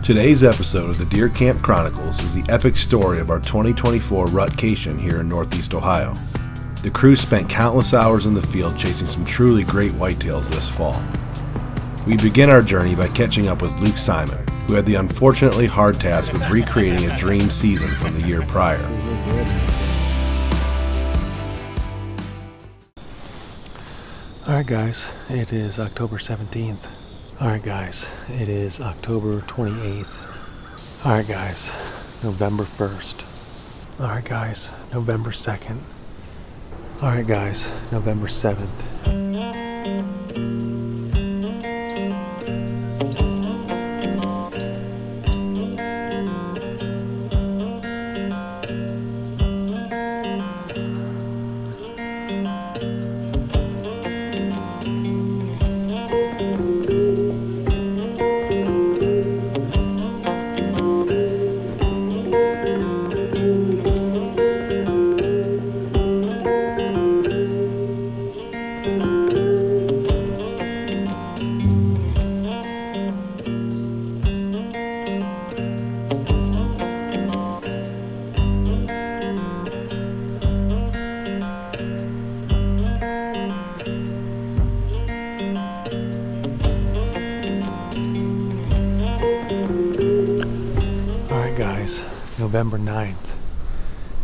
Today's episode of the Deer Camp Chronicles is the epic story of our 2024 rutcation here in Northeast Ohio. The crew spent countless hours in the field chasing some truly great whitetails this fall. We begin our journey by catching up with Luke Siman, who had the unfortunately hard task of recreating a dream season from the year prior. Alright guys, it is October 17th. Alright guys, it is October 28th. Alright guys, November 1st. Alright guys, November 2nd. Alright guys, November 7th. Guys, November 9th.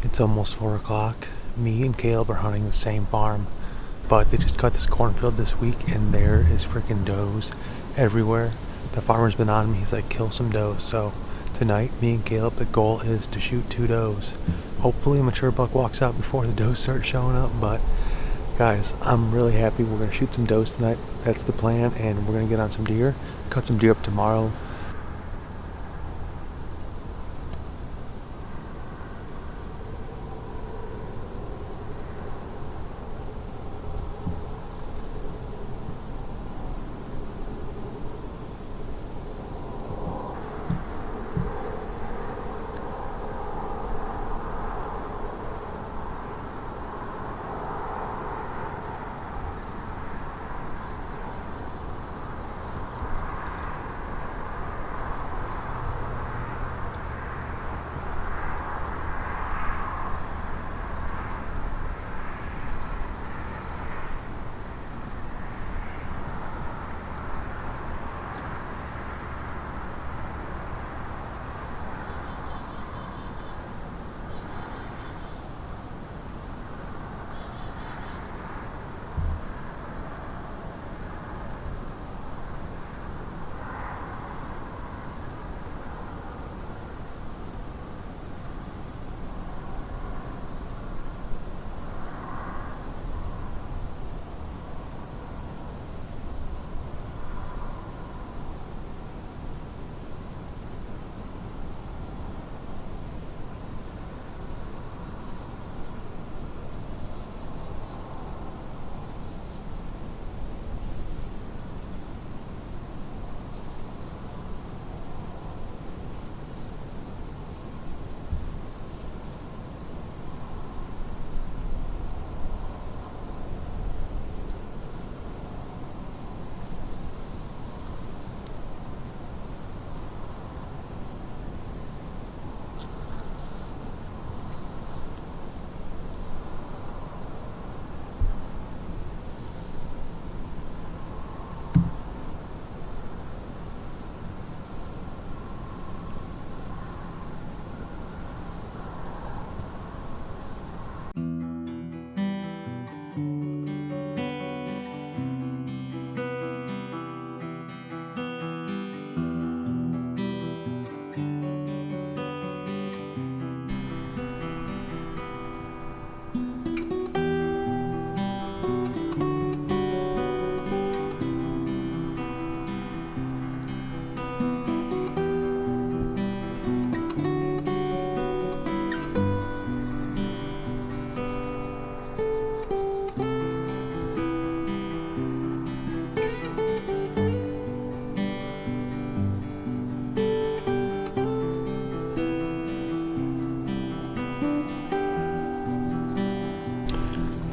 It's almost 4 o'clock. Me and Caleb are hunting the same farm, but they just cut this cornfield this week and there is freaking does everywhere. The farmer's been on me. He's like, kill some does. So tonight, me and Caleb, the goal is to shoot 2 does. Hopefully a mature buck walks out before the does start showing up, but guys, I'm really happy. We're going to shoot some does tonight. That's the plan, and we're going to get on some deer, cut some deer up tomorrow.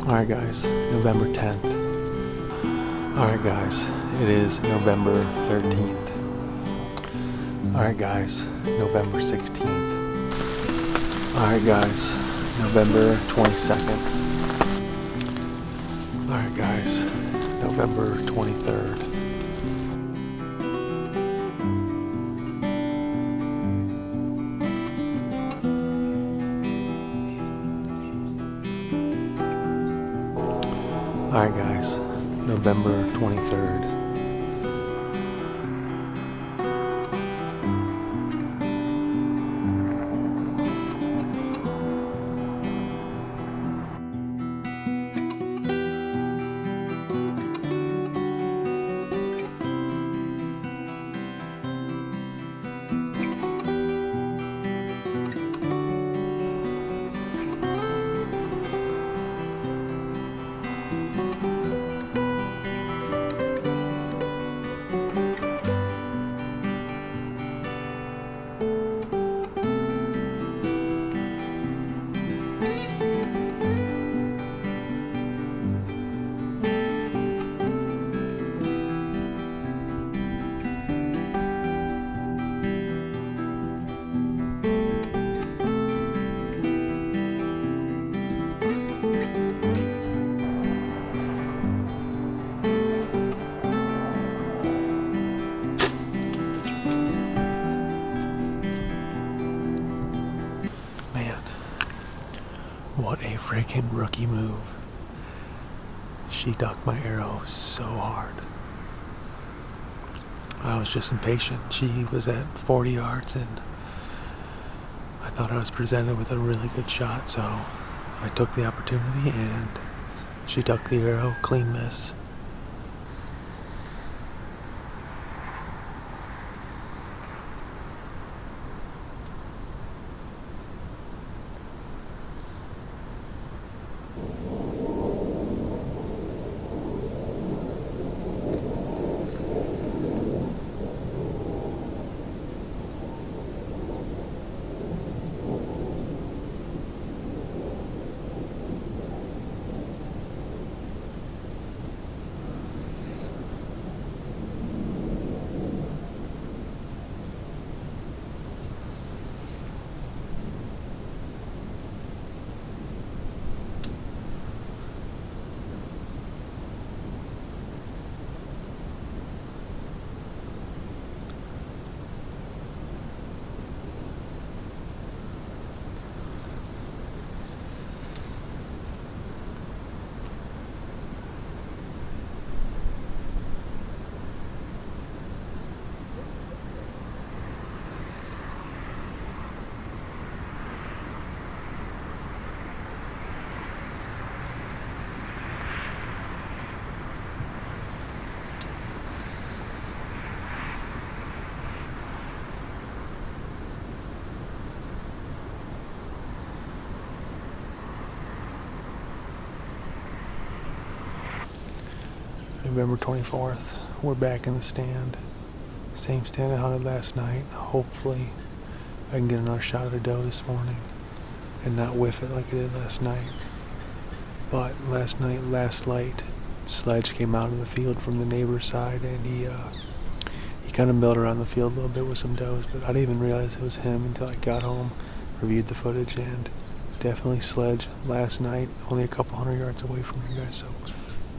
Alright guys, November 10th. Alright guys, it is November 13th. Alright guys, November 16th. Alright guys, November 22nd. Alright guys, November 23rd. Alright guys, November 23rd. What a freaking rookie move. She ducked my arrow so hard. I was just impatient. She was at 40 yards and I thought I was presented with a really good shot, so I took the opportunity and she ducked the arrow, clean miss. November 24th, we're back in the stand. Same stand I hunted last night. Hopefully I can get another shot at a doe this morning and not whiff it like I did last night. But last night, last light, Sledge came out of the field from the neighbor's side and he kind of milled around the field a little bit with some does, but I didn't even realize it was him until I got home, reviewed the footage, and definitely Sledge last night, only a couple hundred yards away from you guys, so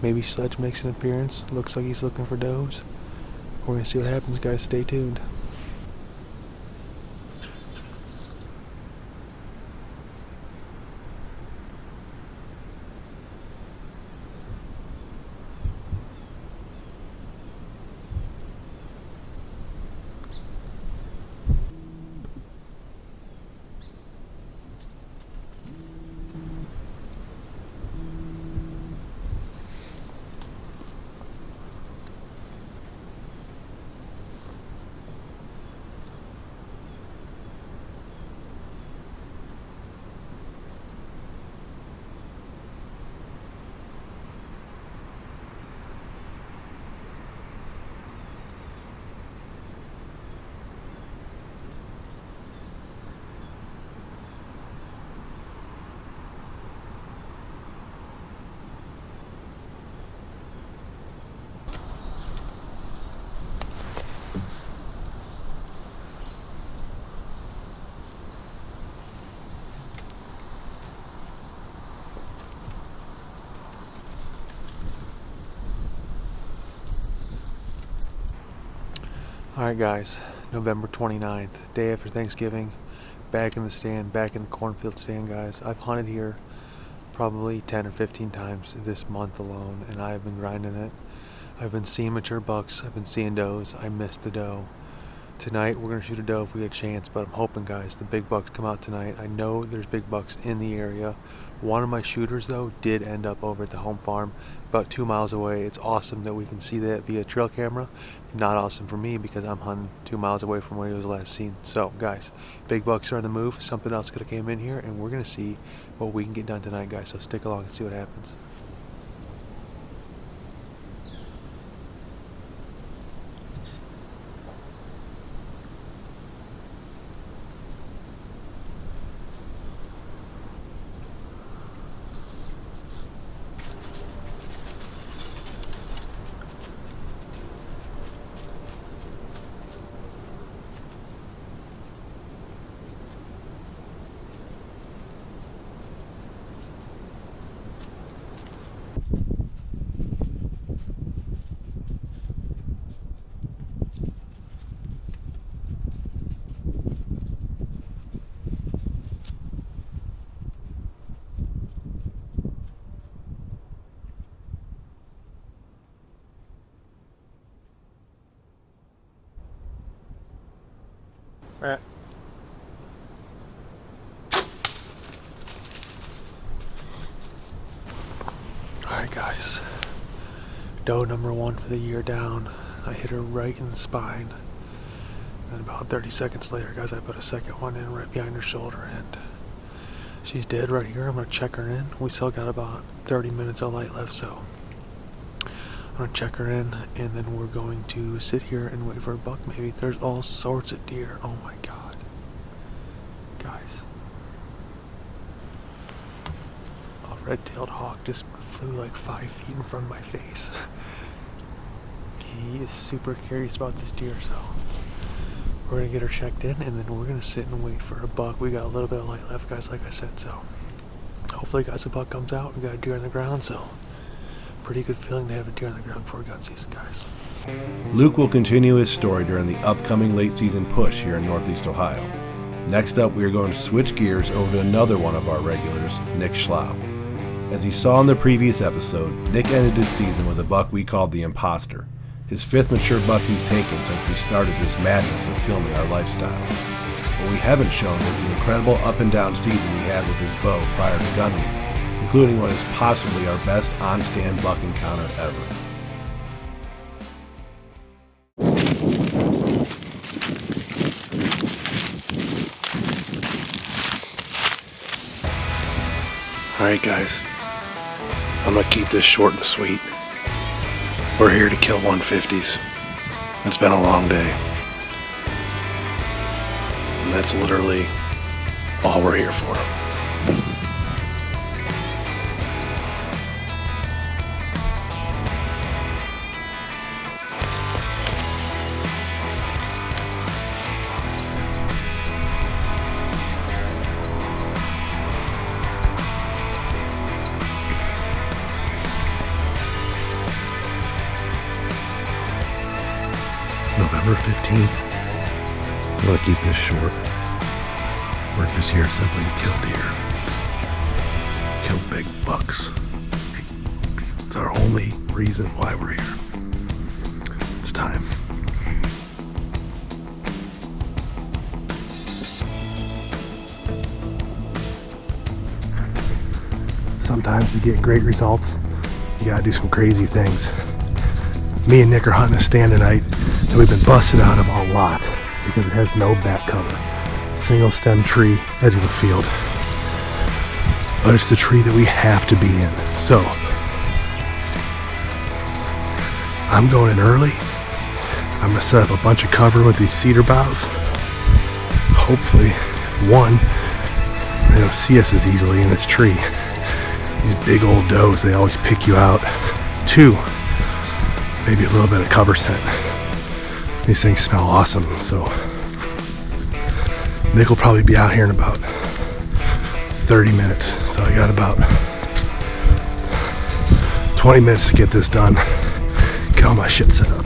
maybe Sledge makes an appearance. Looks like he's looking for does. We're going to see what happens, guys. Stay tuned. Alright guys, November 29th, day after Thanksgiving, back in the stand, back in the cornfield stand guys. I've hunted here probably 10 or 15 times this month alone, and I've been grinding it. I've been seeing mature bucks, I've been seeing does. I missed the doe. Tonight we're going to shoot a doe if we get a chance, but I'm hoping guys the big bucks come out tonight. I know there's big bucks in the area. One of my shooters though did end up over at the home farm about 2 miles away. It's awesome that we can see that via trail camera. Not awesome for me because I'm hunting 2 miles away from where he was last seen. So guys, big bucks are on the move. Something else could have came in here, and we're going to see what we can get done tonight guys, so stick along and see what happens. Alright. Alright guys, doe number one for the year down. I hit her right in the spine, and about 30 seconds later guys, I put a second one in right behind her shoulder, and she's dead right here. I'm going to check her in. We still got about 30 minutes of light left, so I'm going to check her in, and then we're going to sit here and wait for a buck maybe. There's all sorts of deer. Oh my god. Guys. A red-tailed hawk just flew like 5 feet in front of my face. He is super curious about this deer, so we're going to get her checked in, and then we're going to sit and wait for a buck. We got a little bit of light left guys, like I said, so hopefully guys, a buck comes out. We got a deer on the ground, so pretty good feeling to have a deer on the ground before gun season, guys. Luke will continue his story during the upcoming late season push here in Northeast Ohio. Next up, we are going to switch gears over to another one of our regulars, Nick Schlau. As he saw in the previous episode, Nick ended his season with a buck we called the Imposter, his 5th mature buck he's taken since we started this madness of filming our lifestyle. What we haven't shown is the incredible up and down season he had with his bow prior to gun week, including what is possibly our best on-stand buck encounter ever. Alright guys, I'm going to keep this short and sweet. We're here to kill 150s. It's been a long day. And that's literally all we're here for. November 15th. I'm going to keep this short. We're just here simply to kill deer. Kill big bucks. It's our only reason why we're here. It's time. Sometimes to get great results, you gotta do some crazy things. Me and Nick are hunting a stand tonight that we've been busted out of a lot because it has no back cover. Single stem tree, edge of the field. But it's the tree that we have to be in. So, I'm going in early. I'm going to set up a bunch of cover with these cedar boughs. Hopefully, one, they don't see us as easily in this tree. These big old does, they always pick you out. Two, maybe a little bit of cover scent. These things smell awesome, so Nick will probably be out here in about 30 minutes. So I got about 20 minutes to get this done, get all my shit set up.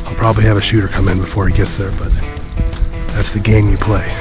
I'll probably have a shooter come in before he gets there, but that's the game you play.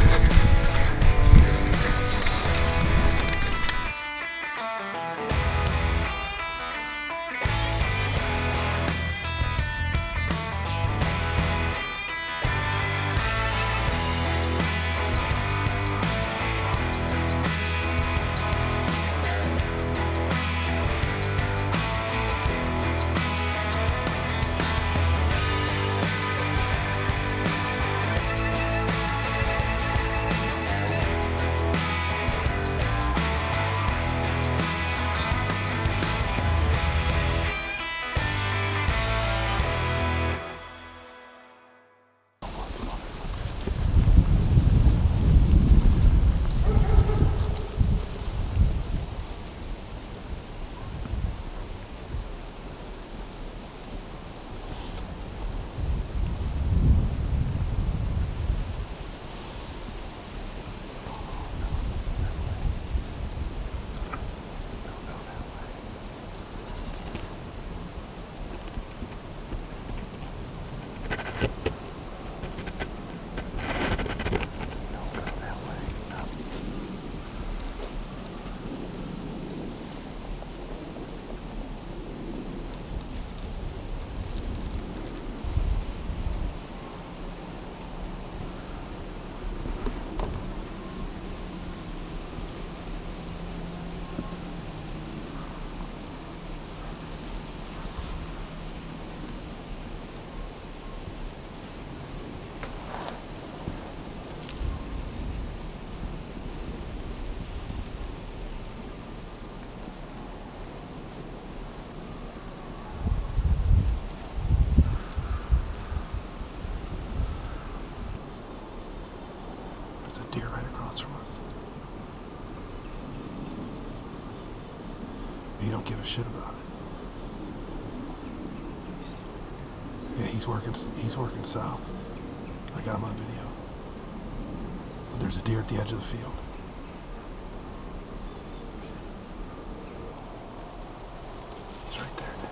Deer right across from us. He don't give a shit about it. Yeah, he's working south. I got him on video. And there's a deer at the edge of the field. He's right there, Nick.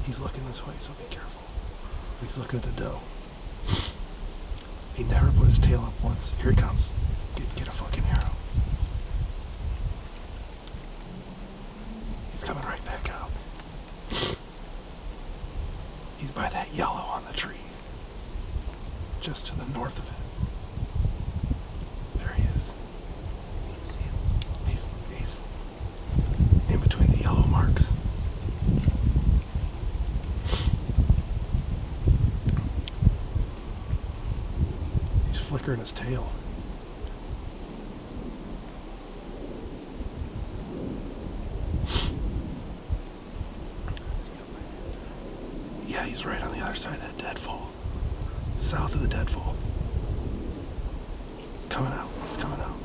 He's looking this way, so be careful. He's looking at the doe. He never put his tail up once. Here he comes. Get a fucking arrow. He's coming right back out. He's by that yellow on the tree. Just to the north of it. There he is. He's in between the yellow marks. He's flickering his tail. Yeah, he's right on the other side of that deadfall. South of the deadfall. Coming out. He's coming out.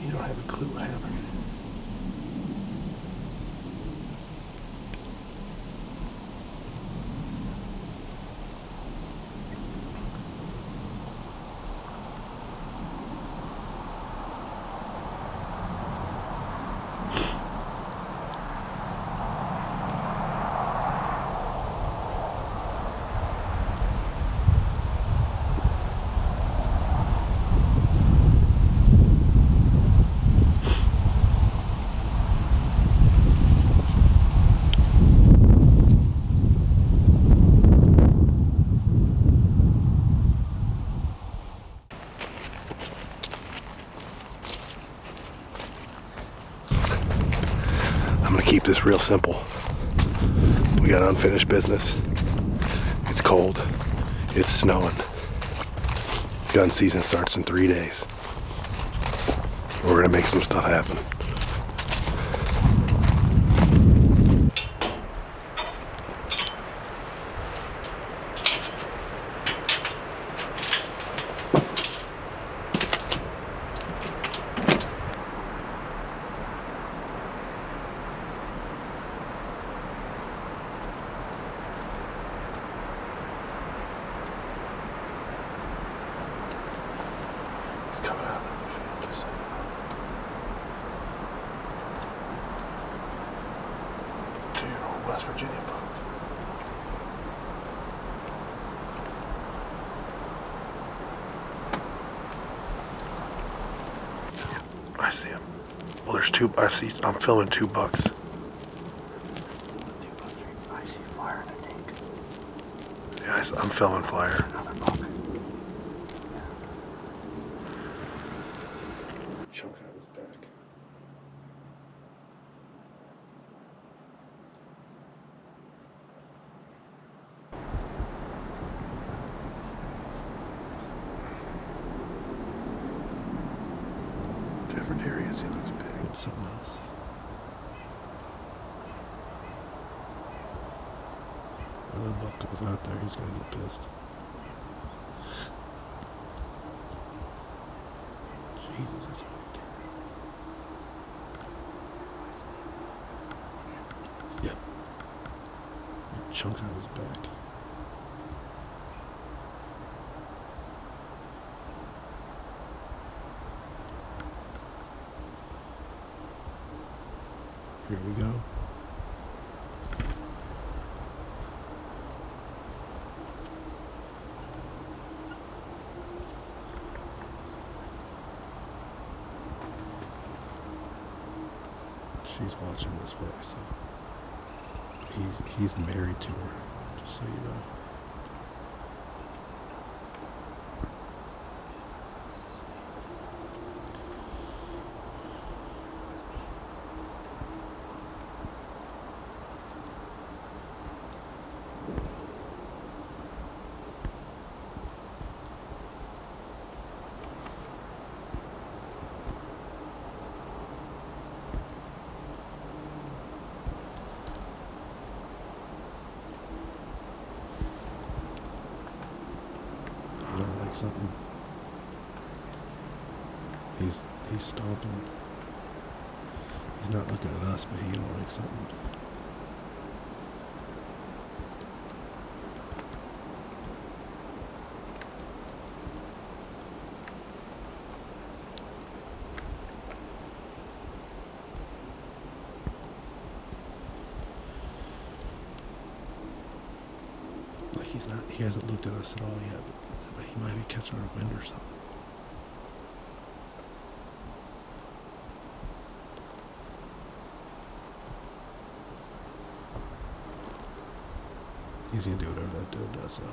You don't have a clue what happened. just real simple. We got unfinished business. It's cold. It's snowing. Gun season starts in 3 days. We're gonna make some stuff happen. He's coming out of the field, just so you know. To your old West Virginia book. I see him. Well, there's two. I'm filming 2 bucks. I see fire, I think. Yeah, I'm filming flyer. Another buck. Chunk out his back. Different areas, he looks big. It's something else. When the buck goes out there, he's gonna get pissed. Jesus, that's hard. Yep. Chunk out his back. Here we go. She's watching this way, so he's married to her, just so you know. Something. He's stomping. He's not looking at us, but he don't like something. Like he hasn't looked at us at all yet, but he might be catching our wind or something. He's gonna do whatever that dude does, though.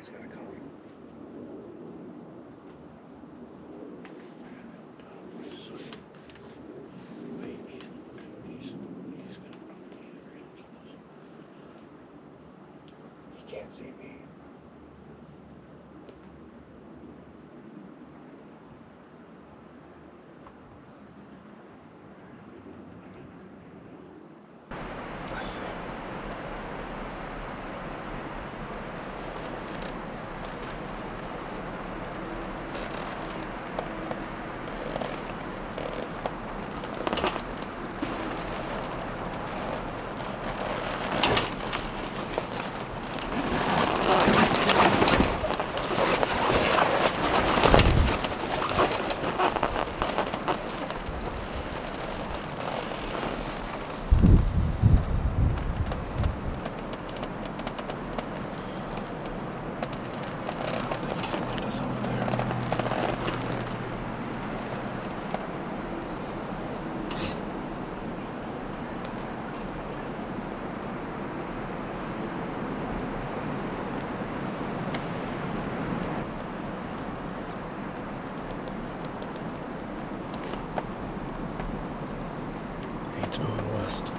he's gonna come. He can't see me. I see. It's moving west.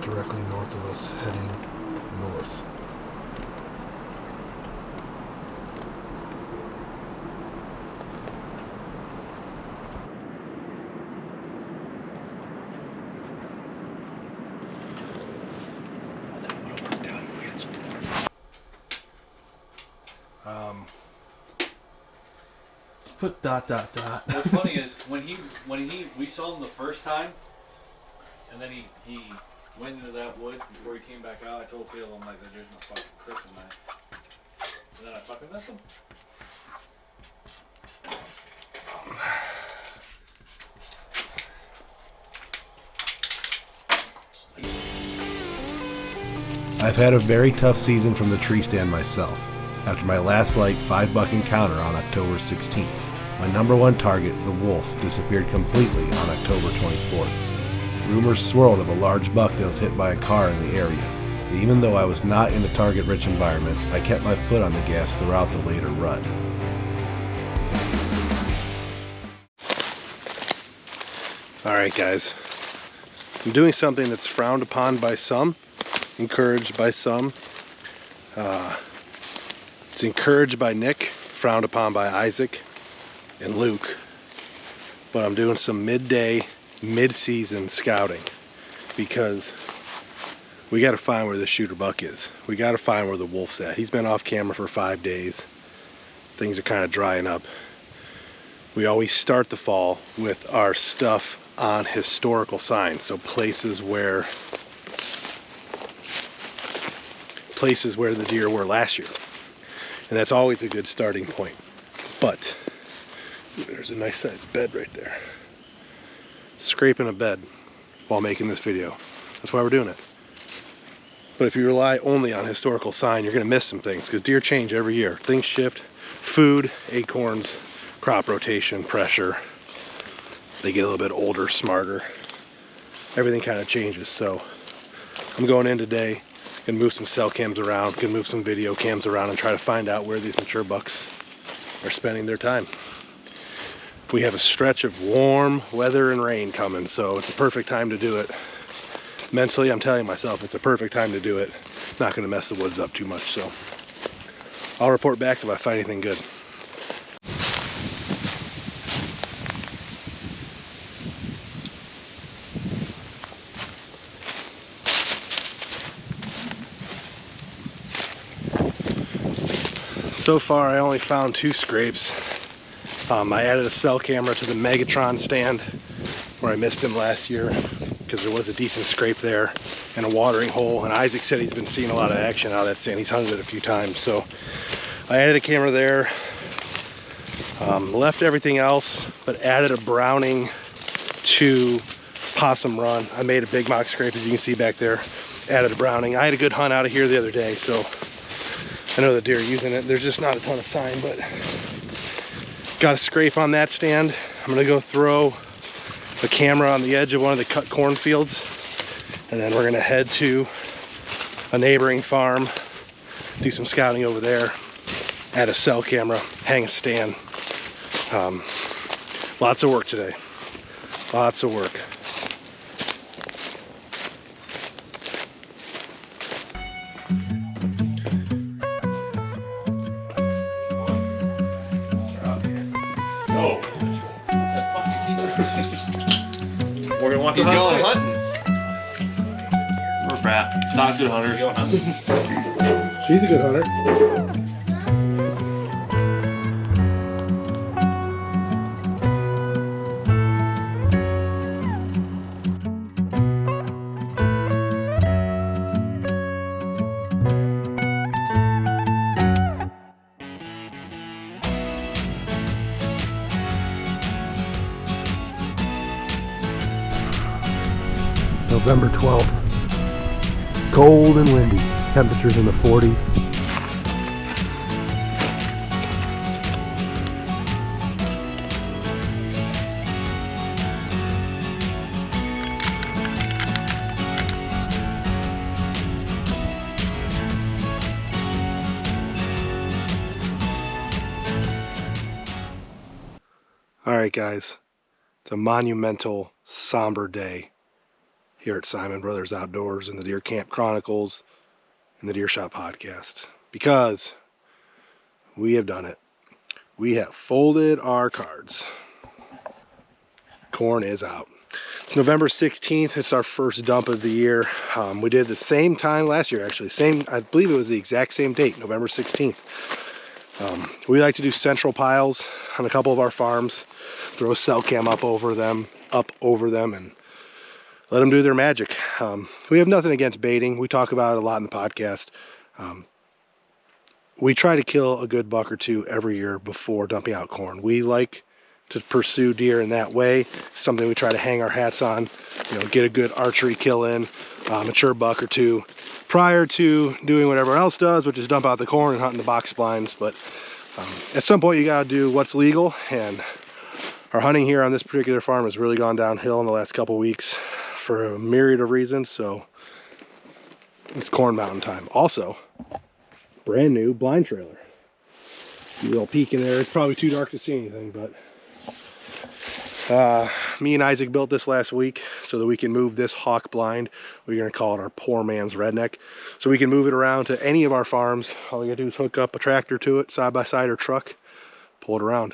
Directly north of us, heading north. Put ... What's funny is we saw him the first time, and then he went into that woods before he came back out. I told Phil, I'm like, there's no fucking Chris in that. And then I fucking missed him. I've had a very tough season from the tree stand myself. After my last light 5-buck encounter on October 16th, my number one target, the wolf, disappeared completely on October 24th. Rumors swirled of a large buck that was hit by a car in the area. But even though I was not in a target-rich environment, I kept my foot on the gas throughout the later rut. Alright guys, I'm doing something that's frowned upon by some, encouraged by some. It's encouraged by Nick, frowned upon by Isaac and Luke. But I'm doing some midday, mid-season scouting because we got to find where the shooter buck is. We got to find where the wolf's at. He's been off camera for 5 days. Things are kind of drying up. We always start the fall with our stuff on historical signs, so places where the deer were last year, and that's always a good starting point. But there's a nice sized bed right there. Scraping a bed while making this video. That's why we're doing it. But if you rely only on historical sign, you're gonna miss some things because deer change every year. Things shift. Food, acorns, crop rotation, pressure. They get a little bit older, smarter. Everything kind of changes. So I'm going in today, Can move some cell cams around, can move some video cams around and try to find out where these mature bucks are spending their time. We have a stretch of warm weather and rain coming, so it's a perfect time to do it. Mentally, I'm telling myself it's a perfect time to do it. Not gonna mess the woods up too much, so I'll report back if I find anything good. So far, I only found 2 scrapes. I added a cell camera to the Megatron stand where I missed him last year because there was a decent scrape there and a watering hole. And Isaac said he's been seeing a lot of action out of that stand. He's hunted it a few times. So I added a camera there, left everything else, but added a Browning to Possum Run. I made a big mock scrape, as you can see back there. Added a Browning. I had a good hunt out of here the other day, so I know the deer are using it. There's just not a ton of sign, but got a scrape on that stand. I'm gonna go throw a camera on the edge of one of the cut cornfields, and then we're gonna head to a neighboring farm, do some scouting over there, add a cell camera, hang a stand. Lots of work today. Lots of work. We're gonna want to going hunt. We're fat. Not good hunters. She's a good hunter. November 12th. Cold and windy. Temperatures in the 40s. All right, guys. It's a monumental, somber day here at Siman Brothers Outdoors and the Deer Camp Chronicles and the Deer Shot Podcast, because we have done it. We have folded our cards. Corn is out. It's November 16th. It's our first dump of the year. We did the same time last year, actually. I believe it was the exact same date, November 16th. We like to do central piles on a couple of our farms, throw a cell cam up over them, and let them do their magic. We have nothing against baiting. We talk about it a lot in the podcast. We try to kill a good buck or two every year before dumping out corn. We like to pursue deer in that way. Something we try to hang our hats on, get a good archery kill in, mature buck or two prior to doing what everyone else does, which is dump out the corn and hunt in the box blinds. But at some point you gotta do what's legal, and our hunting here on this particular farm has really gone downhill in the last couple weeks for a myriad of reasons. So it's corn mountain time. Also, brand new blind trailer. A little peek in there. It's probably too dark to see anything, but me and Isaac built this last week so that we can move this hawk blind. We're going to call it our poor man's redneck. So we can move it around to any of our farms. All we got to do is hook up a tractor to it, side by side or truck, pull it around.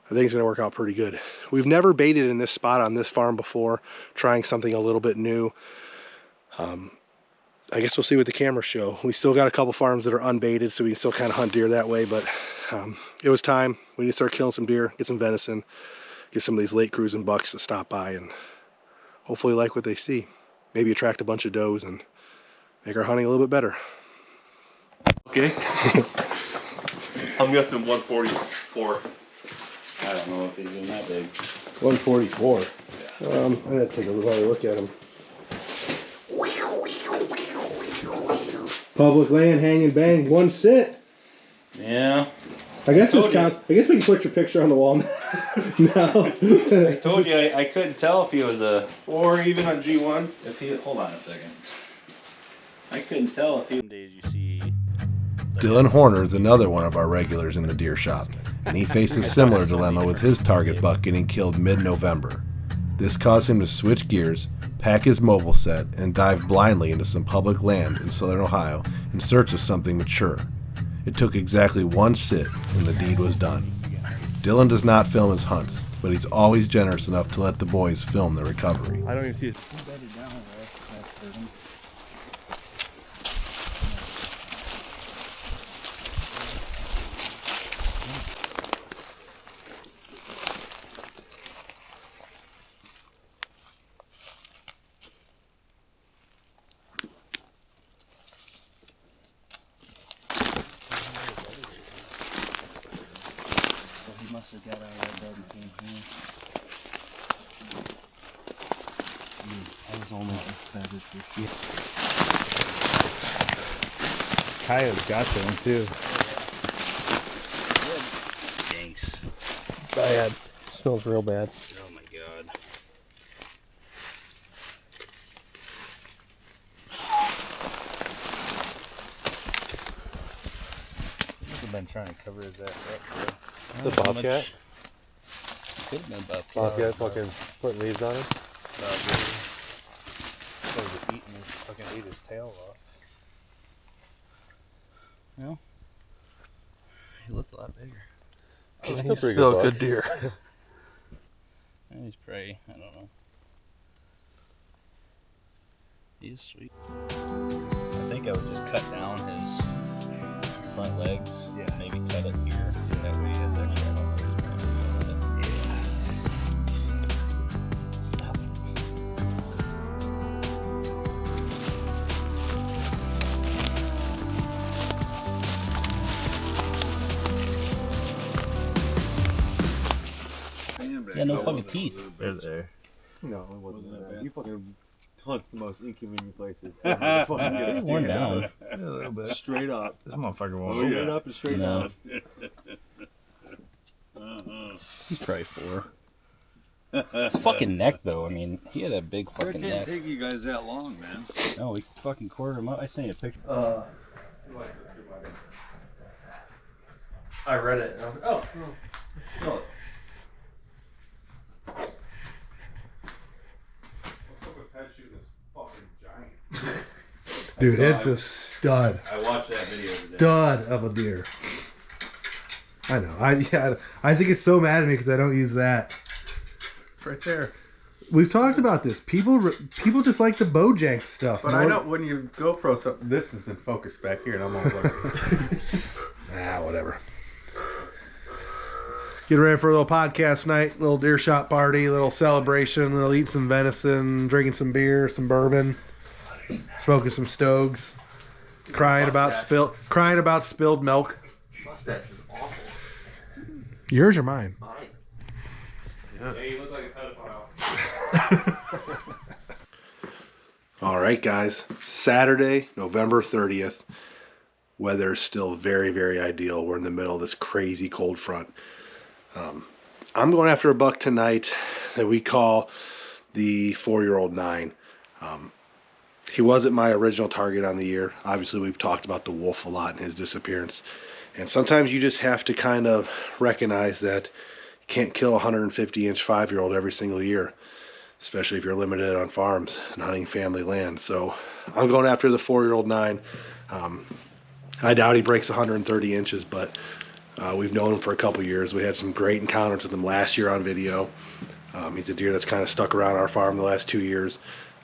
I think it's going to work out pretty good. We've never baited in this spot on this farm before, trying something a little bit new. I guess we'll see what the cameras show. We still got a couple farms that are unbaited, so we can still kind of hunt deer that way, but it was time. We need to start killing some deer, get some venison, get some of these late cruising bucks to stop by and hopefully like what they see. Maybe attract a bunch of does and make our hunting a little bit better. Okay. I'm guessing 144. I don't know if he's in that big. 144. I gotta take a little look at him. Public land, hang and bang, one sit. Yeah. I guess this counts. I guess we can put your picture on the wall now. No. I told you I couldn't tell if he was a. Or even on G1. If he. Hold on a second. I couldn't tell if he days you see. Dylan Horner is another one of our regulars in the deer shop, and he faced a similar dilemma with his target buck getting killed mid-November. This caused him to switch gears, pack his mobile set, and dive blindly into some public land in southern Ohio in search of something mature. It took exactly one sit, and the deed was done. Dylan does not film his hunts, but he's always generous enough to let the boys film the recovery. I don't even see it. He must have got out of that bed and came here. I was only just bedded for shit. Coyote got to him too. Thanks. Bad. Smells real bad. Oh my god. I've been trying to cover his ass up. The bobcat? Could have been bobcat. Bobcat fucking putting leaves on him. Ate his tail off. Well, he looked a lot bigger. He's still pretty Still a good good deer. He's prey. I don't know. He's sweet. I think I would just cut down his front legs. Yeah. Maybe cut it here. That way he has extra. I don't know who's going to do with it. Yeah, no fucking teeth. They're there. No, it wasn't that. You fucking hunt's the most inconvenient places ever to fucking get a It's worn stand down. A little bit. straight up. This motherfucker won't. Straight up and straight No. down. He's probably 4. His fucking neck, though. I mean, he had a big fucking neck. take you guys that long, man. No, we fucking quartered him up. I sent you a picture. I read it. And I was like, oh. Oh. Dude, it's a stud. I watched that video today. Stud of a deer. I know. I think it's so mad at me because I don't use that. It's right there. We've talked about this. People just like the Bojank stuff. But I know when you GoPro something, this is in focus back here, and I'm all blurry. Whatever. Get ready for a little podcast night, little deer shot party, little celebration. We'll eat some venison, drinking some beer, some bourbon, smoking some stogs, crying about spilled milk. Mustache is awful. Yours or mine? Mine. Yeah, you look like a pedophile. All right, guys. Saturday, November 30th. Weather's still very, very ideal. We're in the middle of this crazy cold front. I'm going after a buck tonight that we call the 4-year-old 9. He wasn't my original target on the year. Obviously, we've talked about the wolf a lot and his disappearance. And sometimes you just have to kind of recognize that you can't kill a 150-inch 5-year-old every single year, especially if you're limited on farms and hunting family land. So I'm going after the 4-year-old 9. I doubt he breaks 130 inches, but we've known him for a couple years. We had some great encounters with him last year on video. He's a deer that's kind of stuck around our farm the last 2 years.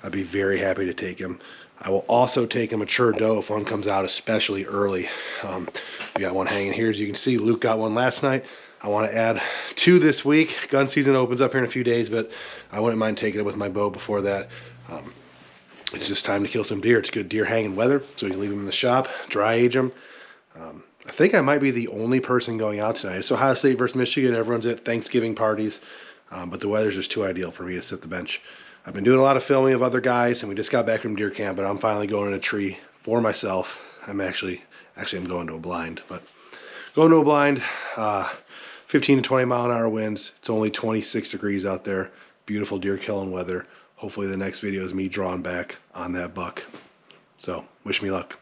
I'd be very happy to take him. I will also take a mature doe if one comes out, especially early. We got one hanging here. As you can see, Luke got one last night. I want to add 2 this week. Gun season opens up here in a few days, but I wouldn't mind taking it with my bow before that. It's just time to kill some deer. It's good deer hanging weather, so you can leave them in the shop, dry age them. I think I might be the only person going out tonight. It's Ohio State versus Michigan. Everyone's at Thanksgiving parties, but the weather's just too ideal for me to sit the bench. I've been doing a lot of filming of other guys, and we just got back from deer camp, but I'm finally going in a tree for myself. I'm actually I'm going to a blind, but going to a blind, 15 to 20 mile an hour winds. It's only 26 degrees out there. Beautiful deer killing weather. Hopefully the next video is me drawing back on that buck. So wish me luck.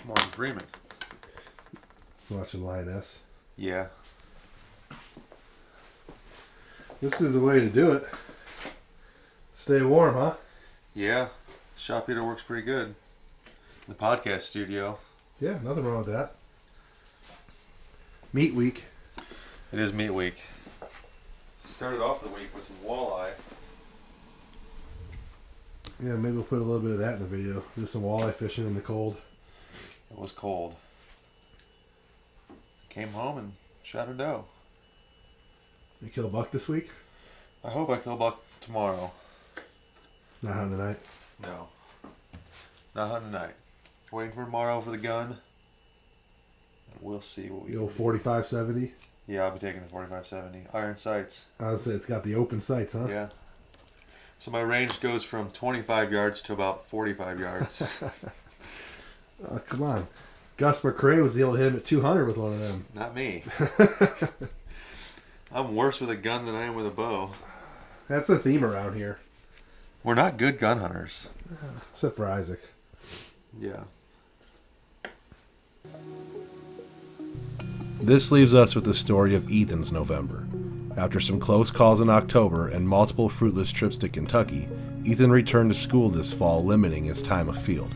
Morning Freeman. Watching Lioness. Yeah. This is the way to do it. Stay warm, huh? Yeah. Shop heater works pretty good. The podcast studio. Yeah, nothing wrong with that. Meat week. It is meat week. Started off the week with some walleye. Yeah, maybe we'll put a little bit of that in the video. Just some walleye fishing in the cold. It was cold. Came home and shot a doe. You kill a buck this week? I hope I kill a buck tomorrow. Not hunting tonight. No. Not hunting tonight. Waiting for tomorrow for the gun. We'll see what we The old can do. 45-70. Yeah, I'll be taking the 45-70. Iron sights. I would say it's got the open sights, huh? Yeah. So my range goes from 25 yards to about 45 yards. Oh, come on. Gus McCrae was able to hit him at 200 with one of them. Not me. I'm worse with a gun than I am with a bow. That's the theme around here. We're not good gun hunters. Except for Isaac. Yeah. This leaves us with the story of Ethan's November. After some close calls in October and multiple fruitless trips to Kentucky, Ethan returned to school this fall, limiting his time afield.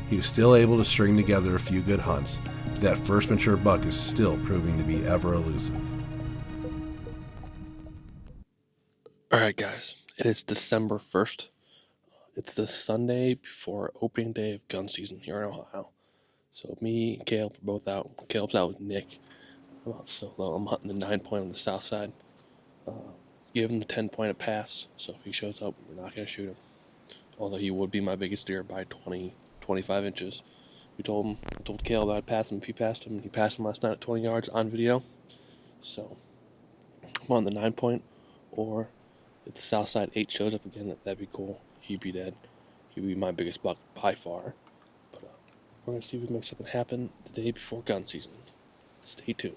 He was still able to string together a few good hunts, but that first mature buck is still proving to be ever elusive. Alright guys, it is December 1st. It's the Sunday before opening day of gun season here in Ohio. So me and Caleb are both out. Caleb's out with Nick. I'm out solo. I'm hunting the 9-point on the south side. Give him the 10-point a pass, so if he shows up, we're not going to shoot him. Although he would be my biggest deer by 20, 25 inches. I told Caleb that I'd pass him if he passed him, and he passed him last night at 20 yards on video. So I'm on the 9-point, or if the south side 8 shows up again, that'd be cool. He'd be dead. He'd be my biggest buck by far. But we're going to see if we can make something happen the day before gun season. Stay tuned.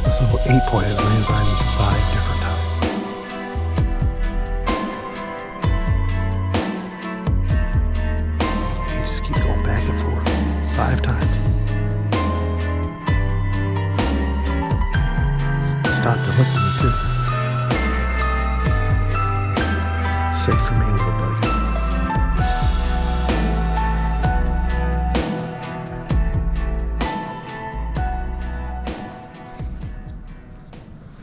This little 8-point is reassigned to 5.